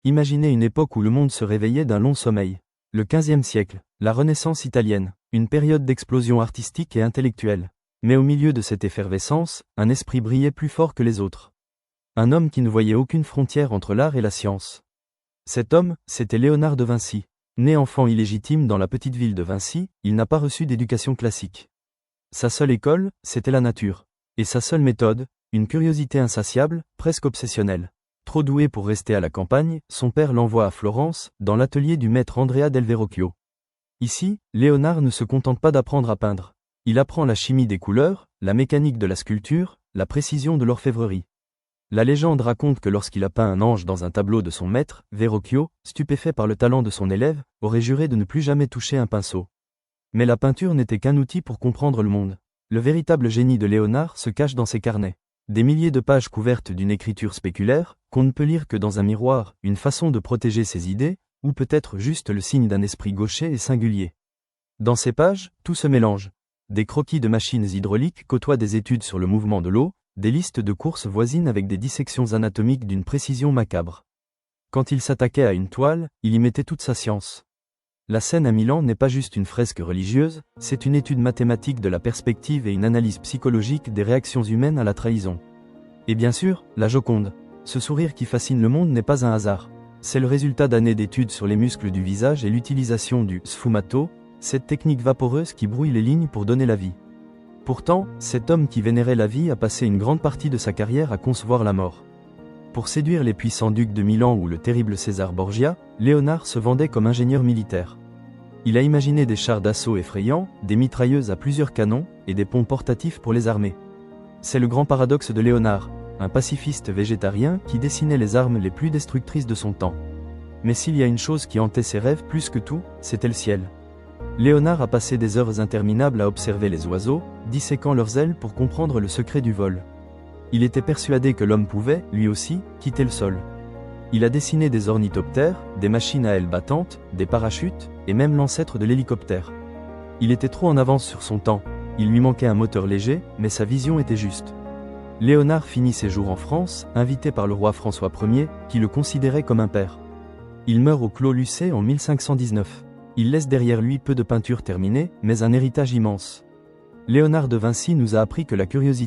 Imaginez une époque où le monde se réveillait d'un long sommeil. Le XVe siècle, la Renaissance italienne, une période d'explosion artistique et intellectuelle. Mais au milieu de cette effervescence, un esprit brillait plus fort que les autres. Un homme qui ne voyait aucune frontière entre l'art et la science. Cet homme, c'était Léonard de Vinci. Né enfant illégitime dans la petite ville de Vinci, il n'a pas reçu d'éducation classique. Sa seule école, c'était la nature. Et sa seule méthode, une curiosité insatiable, presque obsessionnelle. Trop doué pour rester à la campagne, son père l'envoie à Florence, dans l'atelier du maître Andrea del Verrocchio. Ici, Léonard ne se contente pas d'apprendre à peindre. Il apprend la chimie des couleurs, la mécanique de la sculpture, la précision de l'orfèvrerie. La légende raconte que lorsqu'il a peint un ange dans un tableau de son maître, Verrocchio, stupéfait par le talent de son élève, aurait juré de ne plus jamais toucher un pinceau. Mais la peinture n'était qu'un outil pour comprendre le monde. Le véritable génie de Léonard se cache dans ses carnets. Des milliers de pages couvertes d'une écriture spéculaire, qu'on ne peut lire que dans un miroir, une façon de protéger ses idées, ou peut-être juste le signe d'un esprit gaucher et singulier. Dans ces pages, tout se mélange. Des croquis de machines hydrauliques côtoient des études sur le mouvement de l'eau, des listes de courses voisines avec des dissections anatomiques d'une précision macabre. Quand il s'attaquait à une toile, il y mettait toute sa science. La scène à Milan n'est pas juste une fresque religieuse, c'est une étude mathématique de la perspective et une analyse psychologique des réactions humaines à la trahison. Et bien sûr, la Joconde. Ce sourire qui fascine le monde n'est pas un hasard. C'est le résultat d'années d'études sur les muscles du visage et l'utilisation du sfumato, cette technique vaporeuse qui brouille les lignes pour donner la vie. Pourtant, cet homme qui vénérait la vie a passé une grande partie de sa carrière à concevoir la mort. Pour séduire les puissants ducs de Milan ou le terrible César Borgia, Léonard se vendait comme ingénieur militaire. Il a imaginé des chars d'assaut effrayants, des mitrailleuses à plusieurs canons, et des ponts portatifs pour les armées. C'est le grand paradoxe de Léonard, un pacifiste végétarien qui dessinait les armes les plus destructrices de son temps. Mais s'il y a une chose qui hantait ses rêves plus que tout, c'était le ciel. Léonard a passé des heures interminables à observer les oiseaux, disséquant leurs ailes pour comprendre le secret du vol. Il était persuadé que l'homme pouvait, lui aussi, quitter le sol. Il a dessiné des ornithoptères, des machines à ailes battantes, des parachutes, et même l'ancêtre de l'hélicoptère. Il était trop en avance sur son temps, il lui manquait un moteur léger, mais sa vision était juste. Léonard finit ses jours en France, invité par le roi François Ier, qui le considérait comme un père. Il meurt au Clos Lucé en 1519. Il laisse derrière lui peu de peintures terminées, mais un héritage immense. Léonard de Vinci nous a appris que la curiosité